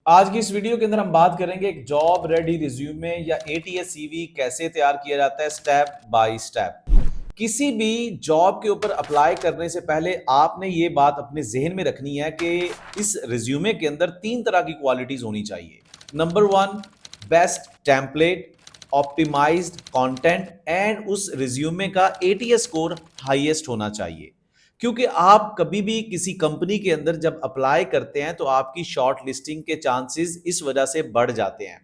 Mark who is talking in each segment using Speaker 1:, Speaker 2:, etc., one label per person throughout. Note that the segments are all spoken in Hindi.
Speaker 1: आज की इस वीडियो के अंदर हम बात करेंगे एक जॉब रेडी रिज्यूमे या एटीएस सीवी कैसे तैयार किया जाता है स्टेप बाय स्टेप। किसी भी जॉब के ऊपर अप्लाई करने से पहले आपने ये बात अपने जहन में रखनी है कि इस रिज्यूमे के अंदर तीन तरह की क्वालिटीज होनी चाहिए। Number one, best template, optimised content and उस रिज्यूमे का एटीएस स्कोर हाईएस्ट होना चाहिए। क्योंकि आप कभी भी किसी कंपनी के अंदर जब अप्लाई करते हैं तो आपकी शॉर्ट लिस्टिंग के चांसेस इस वजह से बढ़ जाते हैं।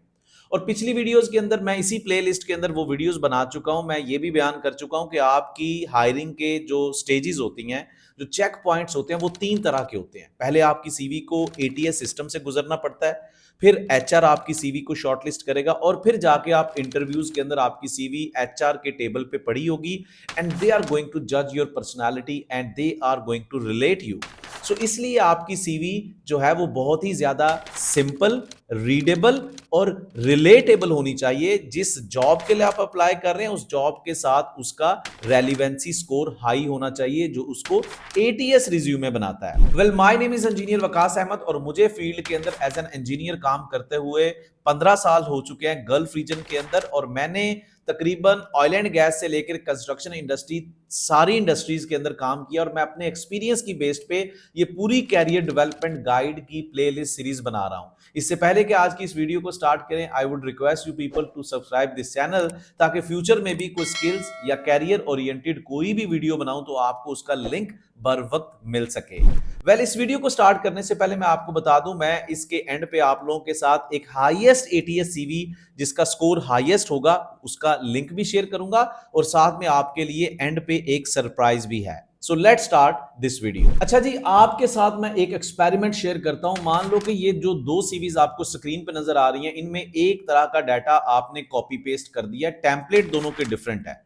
Speaker 1: और पिछली वीडियोस के अंदर मैं इसी प्लेलिस्ट के अंदर वो वीडियोस बना चुका हूं। मैं ये भी बयान कर चुका हूं कि आपकी हायरिंग के जो स्टेजेस होती हैं, जो चेक पॉइंट्स होते हैं, वो तीन तरह के होते हैं। पहले आपकी सीवी को एटीएस सिस्टम से गुजरना पड़ता है, फिर एचआर आपकी सीवी को शॉर्टलिस्ट करेगा और फिर जाके आप इंटरव्यूज के अंदर आपकी सीवी एचआर के टेबल पे पड़ी होगी and they are going to जज your personality and they are going to relate you. So इसलिए आपकी सीवी जो है वो बहुत ही ज्यादा सिंपल, रीडेबल और रिलेटेबल होनी चाहिए। जिस जॉब के लिए आप अप्लाई कर रहे हैं उस जॉब के साथ उसका रेलिवेंसी स्कोर हाई होना चाहिए, जो उसको एटीएस रिज्यूमे बनाता है। Well, my name is engineer Waqas Ahmed और मुझे फील्ड के अंदर एज एन इंजीनियर काम करते हुए 15 साल हो चुके हैं गल्फ रीजन के अंदर। और मैंने तकरीबन ऑयल एंड गैस से लेकर कंस्ट्रक्शन इंडस्ट्री, सारी इंडस्ट्रीज के अंदर काम किया और मैं अपने एक्सपीरियंस की बेस पे ये पूरी कैरियर डेवलपमेंट गाइड की प्लेलिस्ट सीरीज बना रहा हूं। इससे पहले कि आज की इस वीडियो को स्टार्ट करें, I would request you people to subscribe this channel, ताकि फ्यूचर में भी कोई स्किल्स या कैरियर ओरिएंटेड कोई भी वीडियो बनाऊं तो आपको उसका लिंक बर वक्त मिल सके। वेल, इस वीडियो को स्टार्ट करने से पहले मैं आपको बता दूं, मैं इसके एंड पे आप लोगों के साथ एक हाईएस्ट एटीएस सीवी जिसका स्कोर हाईएस्ट होगा उसका लिंक भी शेयर करूंगा और साथ में आपके लिए एंड पे एक सरप्राइज भी है। So let start this video. अच्छा जी, आपके साथ मैं एक एक्सपेरिमेंट शेयर करता हूं। मान लो कि ये जो दो सीवीज आपको स्क्रीन पे नजर आ रही हैं, इनमें एक तरह का डाटा आपने कॉपी पेस्ट कर दिया, टेम्पलेट दोनों के डिफरेंट है।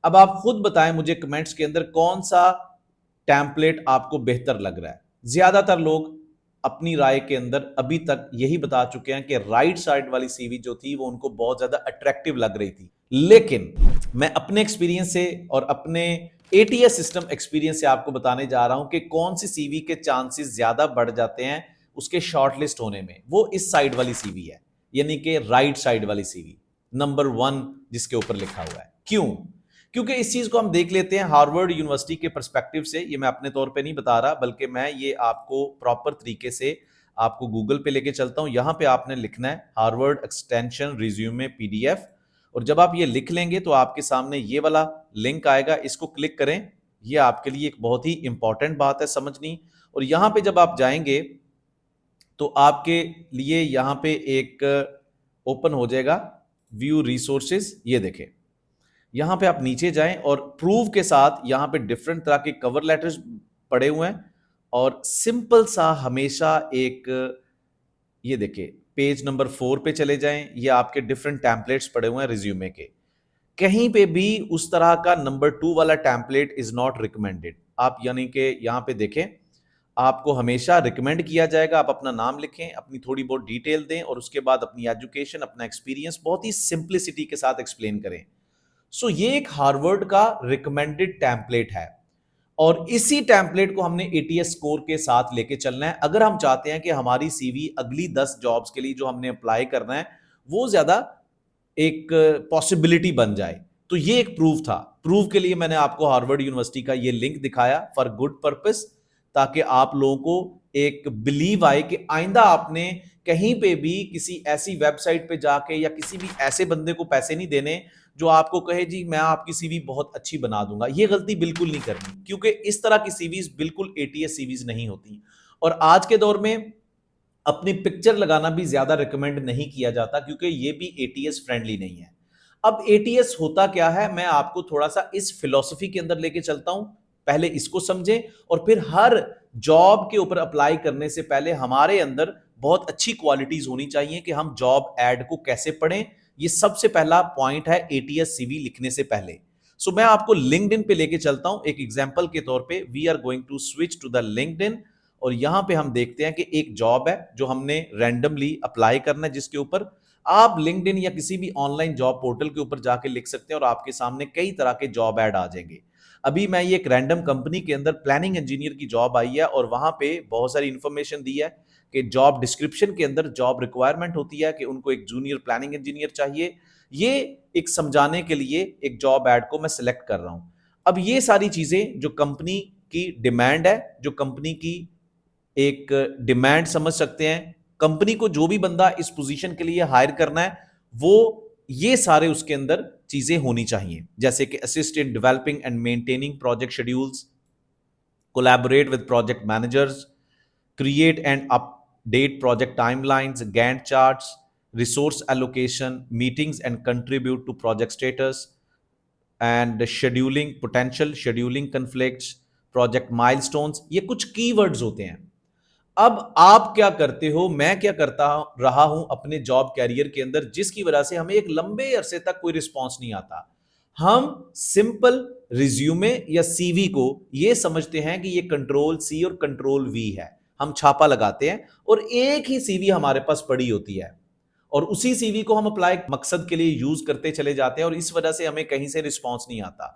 Speaker 1: अब आप खुद बताएं मुझे कमेंट्स के अंदर कौन सा टेम्पलेट आपको बेहतर लग रहा है। ज्यादातर लोग अपनी राय के अंदर अभी तक यही बता चुके हैं कि राइट साइड वाली सीवी जो थी वो उनको बहुत ज्यादा अट्रैक्टिव लग रही थी। लेकिन मैं अपने एक्सपीरियंस से और अपने एटीएस सिस्टम एक्सपीरियंस से आपको बताने जा रहा हूं कि कौन सी सीवी के चांसेस ज्यादा बढ़ जाते हैं उसके शॉर्टलिस्ट होने में। वो इस साइड वाली सीवी है, यानी कि राइट साइड वाली सीवी, नंबर 1 जिसके ऊपर लिखा हुआ है। क्यों? क्योंकि इस चीज को हम देख लेते हैं हार्वर्ड यूनिवर्सिटी के पर्सपेक्टिव से। ये मैं अपने तौर पे नहीं बता रहा, बल्कि मैं ये आपको प्रॉपर तरीके से आपको गूगल पे लेके चलता हूं। यहां पे आपने लिखना है हार्वर्ड एक्सटेंशन रिज्यूमे पीडीएफ, और जब आप ये लिख लेंगे तो आपके सामने ये वाला लिंक आएगा, इसको क्लिक करें। ये आपके लिए एक बहुत ही इंपॉर्टेंट बात है समझनी। और यहां पे जब आप जाएंगे तो आपके लिए यहां पे एक ओपन हो जाएगा व्यू रिसोर्सेज। ये देखें, यहां पे आप नीचे जाएं और प्रूव के साथ यहां पे डिफरेंट तरह के कवर लेटर्स पड़े हुए हैं और सिंपल सा हमेशा एक, ये देखिए पेज नंबर 4 पे चले जाएं। ये आपके डिफरेंट टेम्पलेट्स पड़े हुए हैं रिज्यूमे के। कहीं पे भी उस तरह का नंबर 2 वाला टेम्पलेट इज नॉट रिकमेंडेड। आप यानी कि यहां पे देखें, आपको हमेशा रिकमेंड किया जाएगा आप अपना नाम लिखें, अपनी थोड़ी बहुत डिटेल दें और उसके बाद अपनी एजुकेशन, अपना एक्सपीरियंस बहुत ही सिंप्लिसिटी के साथ एक्सप्लेन करें। सो ये एक हार्वर्ड का रिकमेंडेड टेम्पलेट है और इसी टेम्पलेट को हमने एटीएस स्कोर के साथ लेके चलना है अगर हम चाहते हैं कि हमारी सीवी अगली 10 जॉब्स के लिए जो हमने अप्लाई करना है वो ज्यादा एक पॉसिबिलिटी बन जाए। तो ये एक प्रूफ था। प्रूफ के लिए मैंने आपको हार्वर्ड यूनिवर्सिटी का ये लिंक दिखाया फॉर गुड पर्पस, ताकि आप लोगों को एक बिलीव आए कि आइंदा आपने कहीं पे भी किसी ऐसी वेबसाइट पे जाके या किसी भी ऐसे बंदे को पैसे नहीं देने जो आपको कहे जी मैं आपकी सीवी बहुत अच्छी बना दूंगा। ये गलती बिल्कुल नहीं करनी, क्योंकि इस तरह की सीवीज बिल्कुल एटीएस सीवीज नहीं होती। और आज के दौर में अपनी पिक्चर लगाना भी ज्यादा रिकमेंड नहीं किया जाता, क्योंकि ये भी एटीएस फ्रेंडली नहीं है। अब एटीएस होता क्या है, मैं आपको थोड़ा सा इस फिलॉसफी के अंदर लेके चलता हूं। पहले इसको समझें और फिर हर जॉब के ऊपर अप्लाई करने से पहले हमारे अंदर बहुत अच्छी क्वालिटीज होनी चाहिए कि हम जॉब एड को कैसे पढ़ें। ये सबसे पहला पॉइंट है एटीएस सीवी लिखने से पहले। सो मैं आपको लिंक्डइन पे लेके चलता हूं एक एग्जांपल के तौर पे। We are going to switch to the LinkedIn और यहां पे हम देखते हैं कि एक जॉब है जो हमने रैंडमली अप्लाई करना है, जिसके ऊपर आप लिंक्डइन या किसी भी ऑनलाइन जॉब पोर्टल के ऊपर जाके लिख सकते हैं और आपके सामने कई तरह के जॉब ऐड आ जाएंगे। अभी मैं ये एक रैंडम कंपनी के अंदर प्लानिंग इंजीनियर की जॉब आई है और वहां पे बहुत सारी इंफॉर्मेशन दी है। कि जॉब डिस्क्रिप्शन के अंदर जॉब रिक्वायरमेंट होती है कि उनको एक जूनियर प्लानिंग इंजीनियर चाहिए, ये एक समझाने के लिए एक जॉब एड को मैं सिलेक्ट कर रहा हूं। अब ये सारी चीजें जो कंपनी की डिमांड है, जो कंपनी की एक डिमांड समझ सकते हैं, कंपनी को जो भी बंदा इस पोजीशन के लिए हायर करना है वो ये सारे उसके अंदर चीजें होनी चाहिए, जैसे कि assist in developing and maintaining project schedules, collaborate with project managers, create and update project timelines, Gantt charts, resource allocation, meetings and contribute to project status, and scheduling, potential scheduling conflicts, project milestones। ये कुछ कीवर्ड्स होते हैं। अब आप क्या करते हो, मैं क्या करता रहा हूं अपने जॉब कैरियर के अंदर, जिसकी वजह से हमें एक लंबे अरसे तक कोई रिस्पॉन्स नहीं आता। हम सिंपल रिज्यूमे या सीवी को ये समझते हैं कि ये कंट्रोल सी और कंट्रोल वी है, हम छापा लगाते हैं और एक ही सीवी हमारे पास पड़ी होती है और उसी सीवी को हम अप्लाई मकसद के लिए यूज करते चले जाते हैं और इस वजह से हमें कहीं से रिस्पॉन्स नहीं आता।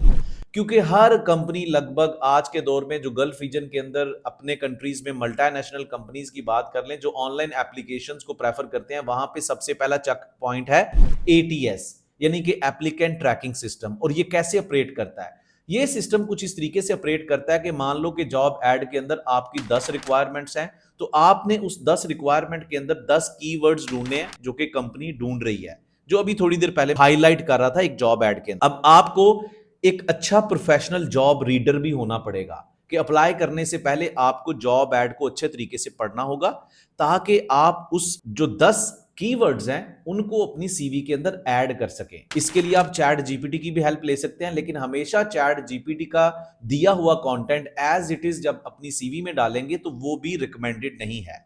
Speaker 1: क्योंकि हर कंपनी लगभग आज के दौर में, जो गल्फ रीजन के अंदर अपने कंट्रीज में मल्टीनेशनल कंपनीज की बात कर लें जो ऑनलाइन एप्लीकेशंस को प्रेफर करते हैं, वहां पे सबसे पहला चेक पॉइंट है एटीएस, यानी कि एप्लीकेंट ट्रैकिंग सिस्टम। और ये कैसे ऑपरेट करता है? ये सिस्टम कुछ इस तरीके से ऑपरेट करता है कि मान लो कि जॉब एड के अंदर आपकी 10 रिक्वायरमेंट्स हैं, तो आपने उस 10 रिक्वायरमेंट के अंदर 10 कीवर्ड्स ढूंढने हैं जो कि कंपनी ढूंढ रही है, जो अभी थोड़ी देर पहले हाईलाइट कर रहा था एक जॉब एड के अंदर। अब आपको एक अच्छा प्रोफेशनल जॉब रीडर भी होना पड़ेगा कि अप्लाई करने से पहले आपको जॉब एड को अच्छे तरीके से पढ़ना होगा, ताकि आप उस जो 10 कीवर्ड्स हैं उनको अपनी सीवी के अंदर ऐड कर सकें। इसके लिए आप चैट जीपीटी की भी हेल्प ले सकते हैं, लेकिन हमेशा चैट जीपीटी का दिया हुआ कंटेंट एज इट इज जब अपनी सीवी में डालेंगे तो वो भी रिकमेंडेड नहीं है।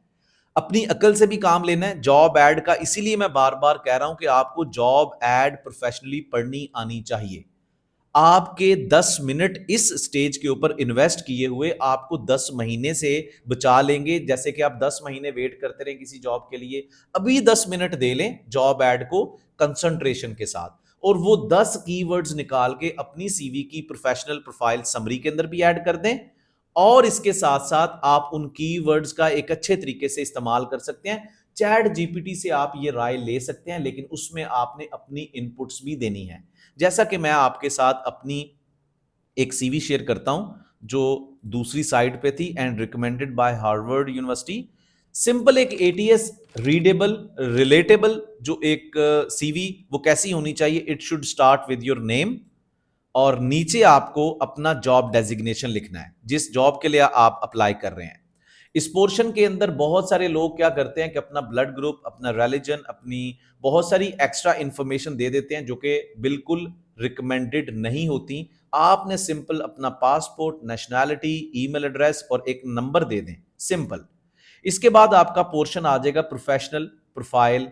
Speaker 1: अपनी अकल से भी काम लेना है जॉब एड का। इसीलिए मैं बार बार कह रहा हूं कि आपको जॉब एड प्रोफेशनली पढ़नी आनी चाहिए। आपके 10 मिनट इस स्टेज के ऊपर इन्वेस्ट किए हुए आपको 10 महीने से बचा लेंगे। जैसे कि आप 10 महीने वेट करते रहे किसी जॉब के लिए, अभी 10 मिनट दे लें जॉब एड को कंसंट्रेशन के साथ, और वो 10 कीवर्ड्स निकाल के अपनी सीवी की प्रोफेशनल प्रोफाइल समरी के अंदर भी ऐड कर दें। और इसके साथ साथ आप उन कीवर्ड्स का एक अच्छे तरीके से इस्तेमाल कर सकते हैं। चैट जीपीटी से आप ये राय ले सकते हैं, लेकिन उसमें आपने अपनी इनपुट्स भी देनी है। जैसा कि मैं आपके साथ अपनी एक सीवी शेयर करता हूं जो दूसरी साइट पे थी and recommended by Harvard university. Simple एक एटीएस रीडेबल रिलेटेबल जो एक सीवी वो कैसी होनी चाहिए, it should start with your name और नीचे आपको अपना जॉब डेजिग्नेशन लिखना है जिस जॉब के लिए आप अप्लाई कर रहे हैं। इस पोर्शन के अंदर बहुत सारे लोग क्या करते हैं कि अपना ब्लड ग्रुप, अपना रिलीजन, अपनी बहुत सारी एक्स्ट्रा इंफॉर्मेशन दे देते हैं जो कि बिल्कुल रिकमेंडेड नहीं होती। आपने सिंपल अपना पासपोर्ट, नेशनैलिटी, ईमेल एड्रेस और एक नंबर दे दें, सिंपल। इसके बाद आपका पोर्शन आ जाएगा प्रोफेशनल प्रोफाइल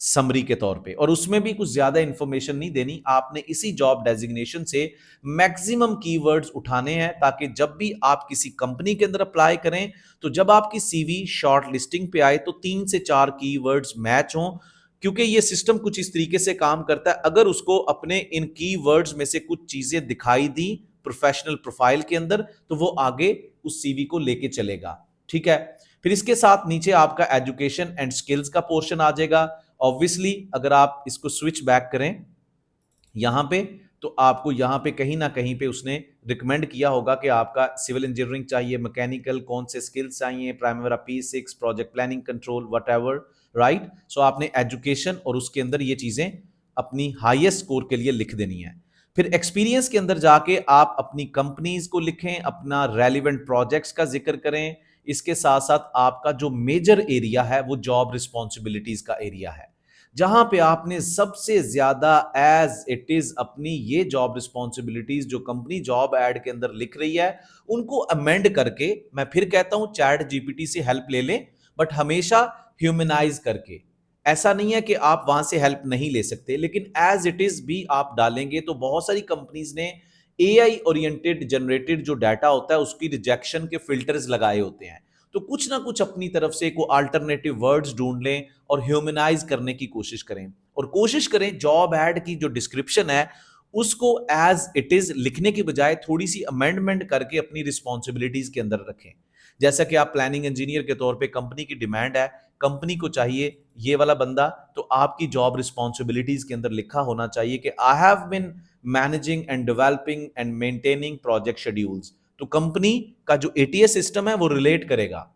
Speaker 1: समरी के तौर पे, और उसमें भी कुछ ज्यादा इंफॉर्मेशन नहीं देनी। आपने इसी जॉब डेजिग्नेशन से मैक्सिमम कीवर्ड्स उठाने हैं ताकि जब भी आप किसी कंपनी के अंदर अप्लाई करें तो जब आपकी सीवी शॉर्ट लिस्टिंग पे आए तो 3 से 4 कीवर्ड्स मैच हों। क्योंकि ये सिस्टम कुछ इस तरीके से काम करता है, अगर उसको अपने इन कीवर्ड्स में से कुछ चीजें दिखाई दी प्रोफेशनल प्रोफाइल के अंदर तो वो आगे उस सीवी को लेके चलेगा। ठीक है, फिर इसके साथ नीचे आपका एजुकेशन एंड स्किल्स का पोर्शन आ जाएगा। ऑब्वियसली अगर आप इसको स्विच बैक करें यहां पे, तो आपको यहां पे कहीं ना कहीं पे उसने रिकमेंड किया होगा कि आपका सिविल इंजीनियरिंग चाहिए, मैकेनिकल, कौन से स्किल्स चाहिए, primary P6, project planning control, whatever, right. So आपने एजुकेशन और उसके अंदर ये चीजें अपनी हाईएस्ट स्कोर के लिए लिख देनी है। फिर एक्सपीरियंस के अंदर जाके आप अपनी कंपनीज को लिखें, अपना रेलिवेंट प्रोजेक्ट्स का जिक्र करें। इसके साथ साथ आपका जो मेजर एरिया है वो जॉब रिस्पॉन्सिबिलिटीज का एरिया है, जहां पे आपने सबसे ज्यादा एज इट इज अपनी ये जॉब रिस्पॉन्सिबिलिटीज जो कंपनी जॉब एड के अंदर लिख रही है उनको अमेंड करके, मैं फिर कहता हूं चैट जीपीटी से हेल्प ले लें, बट हमेशा ह्यूमनाइज करके। ऐसा नहीं है कि आप वहां से हेल्प नहीं ले सकते, लेकिन एज इट इज भी आप डालेंगे तो बहुत सारी कंपनीज ने एआई ओरिएंटेड जनरेटेड जो डाटा होता है उसकी रिजेक्शन के फिल्टर्स लगाए होते हैं। तो कुछ ना कुछ अपनी तरफ से को अल्टरनेटिव वर्ड्स ढूंढ लें और ह्यूमनाइज करने की कोशिश करें, और कोशिश करें जॉब एड की जो डिस्क्रिप्शन है उसको एज इट इज लिखने की बजाय थोड़ी सी अमेंडमेंट करके अपनी रिस्पॉन्सिबिलिटीज के अंदर रखें। जैसा कि आप प्लानिंग इंजीनियर के तौर पे कंपनी की डिमांड है, कंपनी को चाहिए ये वाला बंदा, तो आपकी जॉब रिस्पॉन्सिबिलिटीज के अंदर लिखा होना चाहिए कि I have been managing and developing and maintaining project schedules. तो कंपनी का जो एटीएस सिस्टम है वो रिलेट करेगा,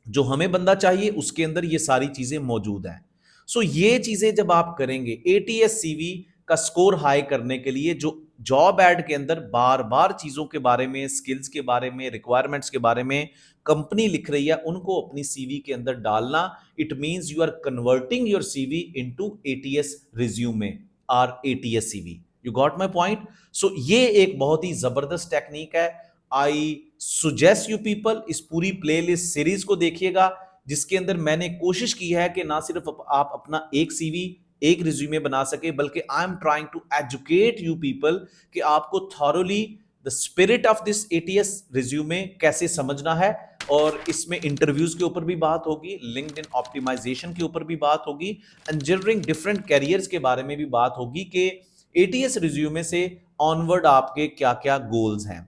Speaker 1: जो हमें बंदा चाहिए उसके अंदर ये सारी चीजें मौजूद हैं। सो ये चीजें जब आप करेंगे, एटीएस सीवी का स्कोर हाई करने के लिए जो जॉब एड के अंदर बार बार चीजों के बारे में, स्किल्स के बारे में, रिक्वायरमेंट्स के बारे में कंपनी लिख रही है, उनको अपनी सीवी के अंदर डालना, it means you are converting your CV into ATS resume और ATS CV. You got my point? So ये एक बहुत ही जबरदस्त टेक्निक है। आई सुजेस्ट यू पीपल इस पूरी प्लेलिस्ट सीरीज को देखिएगा, जिसके अंदर मैंने कोशिश की है कि ना सिर्फ आप अपना एक सीवी, एक रिज्यूमे बना सके, बल्कि I am trying to educate you people कि आपको thoroughly the spirit of this ATS resume कैसे समझना है। और इसमें इंटरव्यूज के ऊपर भी बात होगी, लिंक्डइन ऑप्टिमाइजेशन के ऊपर भी बात होगी, इंजीनियरिंग डिफरेंट कैरियर्स के बारे में भी बात होगी कि एटीएस रिज्यूमे से ऑनवर्ड आपके क्या क्या गोल्स हैं।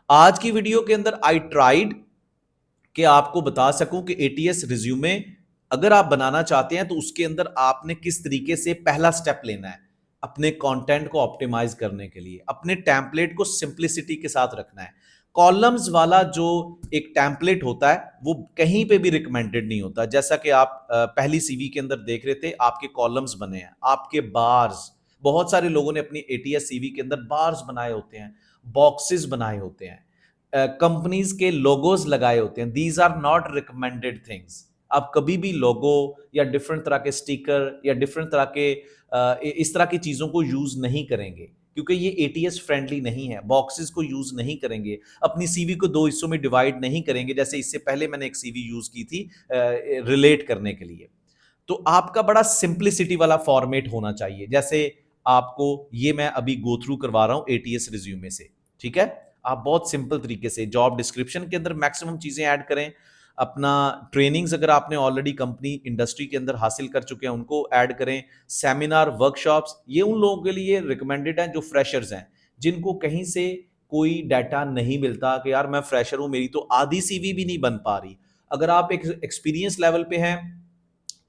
Speaker 1: आज की वीडियो के अंदर आई ट्राइड कि आपको बता सकूं कि एटीएस रिज्यूमे अगर आप बनाना चाहते हैं तो उसके अंदर आपने किस तरीके से पहला स्टेप लेना है अपने कंटेंट को ऑप्टिमाइज करने के लिए, अपने टेम्पलेट को सिंप्लिसिटी के साथ रखना है। कॉलम्स वाला जो एक टेम्पलेट होता है वो कहीं पे भी रिकमेंडेड नहीं होता। जैसा कि आप पहली सीवी के अंदर देख रहे थे, आपके कॉलम्स बने हैं, आपके बार्स, बहुत सारे लोगों ने अपनी एटीएस सीवी के अंदर बार्स बनाए होते हैं, बॉक्सेस बनाए होते हैं, कंपनीज के लोगोज लगाए होते हैं। These are not recommended things. आप कभी भी लोगो या डिफरेंट तरह के स्टिकर या डिफरेंट तरह के इस तरह की चीजों को यूज नहीं करेंगे, क्योंकि ये एटीएस फ्रेंडली नहीं है। बॉक्सेस को यूज नहीं करेंगे, अपनी सीवी को दो हिस्सों में डिवाइड नहीं करेंगे, जैसे इससे पहले मैंने एक सीवी यूज की थी रिलेट करने के लिए। तो आपका बड़ा सिंप्लिसिटी वाला फॉर्मेट होना चाहिए, जैसे आपको ये मैं अभी गो थ्रू करवा रहा हूं एटीएस रिज्यूमे से। ठीक है, आप बहुत सिंपल तरीके से जॉब डिस्क्रिप्शन के अंदर मैक्सिमम चीजें ऐड करें, अपना ट्रेनिंग्स अगर आपने ऑलरेडी कंपनी इंडस्ट्री के अंदर हासिल कर चुके हैं उनको ऐड करें, सेमिनार वर्कशॉप्स, ये उन लोगों के लिए रिकमेंडेड हैं जो फ्रेशर्स हैं, जिनको कहीं से कोई डाटा नहीं मिलता कि यार मैं फ्रेशर हूं, मेरी तो आधी सीवी भी नहीं बन पा रही। अगर आप एक एक्सपीरियंस लेवल पे हैं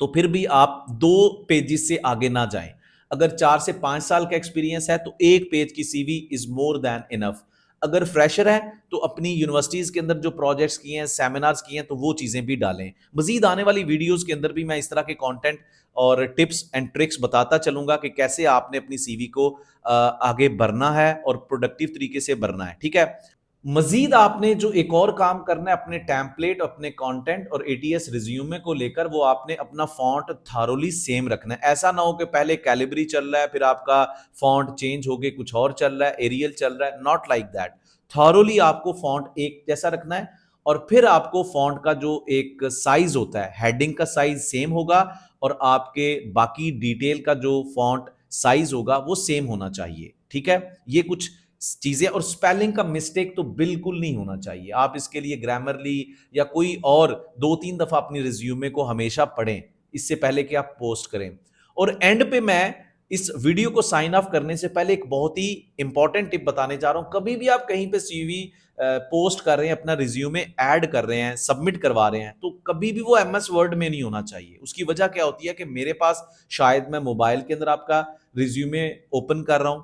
Speaker 1: तो फिर भी आप 2 पेजेस से आगे ना जाएं। अगर 4 से 5 साल का एक्सपीरियंस है तो 1 पेज की CV is more than enough. अगर फ्रेशर है तो अपनी यूनिवर्सिटीज के अंदर जो प्रोजेक्ट्स किए हैं, सेमिनार्स किए हैं, तो वो चीजें भी डालें। मजीद आने वाली वीडियोस के अंदर भी मैं इस तरह के कंटेंट और टिप्स एंड ट्रिक्स बताता चलूंगा कि कैसे आपने अपनी सीवी को आगे बढ़ना है और प्रोडक्टिव तरीके से बढ़ना है। ठीक है, मजीद आपने जो एक और काम करना है अपने टेम्पलेट, अपने कंटेंट और एटीएस रिज्यूमे को लेकर, वो आपने अपना फॉन्ट थारोली सेम रखना है। ऐसा ना हो कि पहले कैलिबरी चल रहा है, फिर आपका फॉन्ट चेंज हो गया, कुछ और चल रहा है, एरियल चल रहा है। Not like that. थारोली आपको फॉन्ट एक जैसा रखना है, और फिर आपको फॉन्ट का जो एक साइज होता है, हेडिंग का साइज सेम होगा, और आपके बाकी डिटेल का जो फॉन्ट साइज होगा वो सेम होना चाहिए। ठीक है, ये कुछ चीजें। और स्पेलिंग का मिस्टेक तो बिल्कुल नहीं होना चाहिए। आप इसके लिए ग्रामरली या कोई और 2-3 दफा अपनी रिज्यूमे को हमेशा पढ़ें इससे पहले कि आप पोस्ट करें। और एंड पे मैं इस वीडियो को साइन ऑफ करने से पहले एक बहुत ही इंपॉर्टेंट टिप बताने जा रहा हूं। कभी भी आप कहीं पे सीवी पोस्ट कर रहे हैं, अपना रिज्यूमे ऐड कर रहे हैं, सबमिट करवा रहे हैं, तो कभी भी वो एमएस वर्ड में नहीं होना चाहिए। उसकी वजह क्या होती है कि मेरे पास शायद मैं मोबाइल के अंदर आपका रिज्यूमे ओपन कर रहा हूं,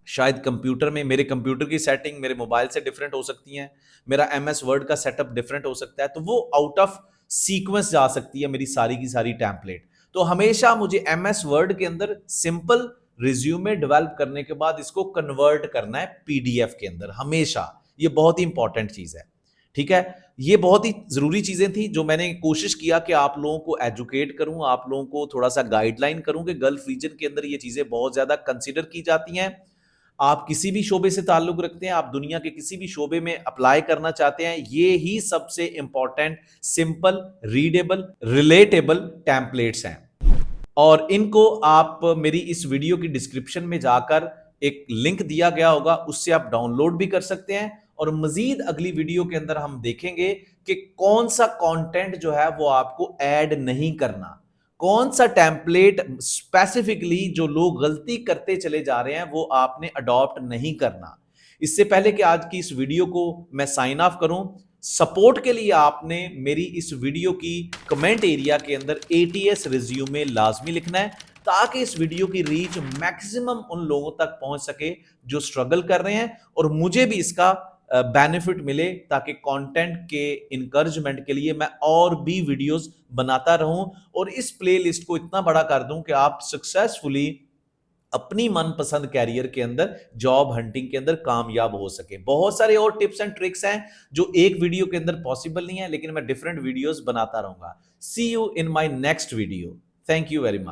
Speaker 1: शायद कंप्यूटर में, मेरे कंप्यूटर की सेटिंग मेरे मोबाइल से डिफरेंट हो सकती है, मेरा एमएस वर्ड का सेटअप डिफरेंट हो सकता है, तो वो आउट ऑफ सीक्वेंस जा सकती है मेरी सारी की सारी टेम्पलेट। तो हमेशा मुझे एमएस वर्ड के अंदर सिंपल रिज्यूमे डेवलप करने के बाद इसको कन्वर्ट करना है पीडीएफ के अंदर हमेशा। ये बहुत ही इंपॉर्टेंट चीज है। ठीक है, ये बहुत ही जरूरी चीजें थी जो मैंने कोशिश किया कि आप लोगों को एजुकेट करूं, आप लोगों को थोड़ा सा गाइडलाइन करूं कि गल्फ रीजन के अंदर ये चीजें बहुत ज्यादा कंसीडर की जाती हैं। आप किसी भी शोबे से ताल्लुक रखते हैं, आप दुनिया के किसी भी शोबे में अप्लाई करना चाहते हैं, ये ही सबसे important simple, readable, relatable templates हैं। और इनको आप मेरी इस वीडियो की डिस्क्रिप्शन में जाकर एक लिंक दिया गया होगा, उससे आप डाउनलोड भी कर सकते हैं। और मजीद अगली वीडियो के अंदर हम देखेंगे कि कौन सा कंटेंट जो है वो आपको ऐड नहीं करना, कौन सा टेम्पलेट स्पेसिफिकली जो लोग गलती करते चले जा रहे हैं वो आपने अडॉप्ट नहीं करना। इससे पहले कि आज की इस वीडियो को मैं साइन ऑफ करूं, सपोर्ट के लिए आपने मेरी इस वीडियो की कमेंट एरिया के अंदर एटीएस रिज्यूमे लाजमी लिखना है, ताकि इस वीडियो की रीच मैक्सिमम उन लोगों तक पहुंच सके जो स्ट्रगल कर रहे हैं, और मुझे भी इसका बेनिफिट मिले, ताकि कंटेंट के इंकरेजमेंट के लिए मैं और भी वीडियोस बनाता रहूं और इस प्लेलिस्ट को इतना बड़ा कर दूं कि आप सक्सेसफुली अपनी मनपसंद कैरियर के अंदर, जॉब हंटिंग के अंदर कामयाब हो सके। बहुत सारे और टिप्स एंड ट्रिक्स हैं जो एक वीडियो के अंदर पॉसिबल नहीं है, लेकिन मैं डिफरेंट वीडियोस बनाता रहूंगा। See you in my next video. Thank you very much.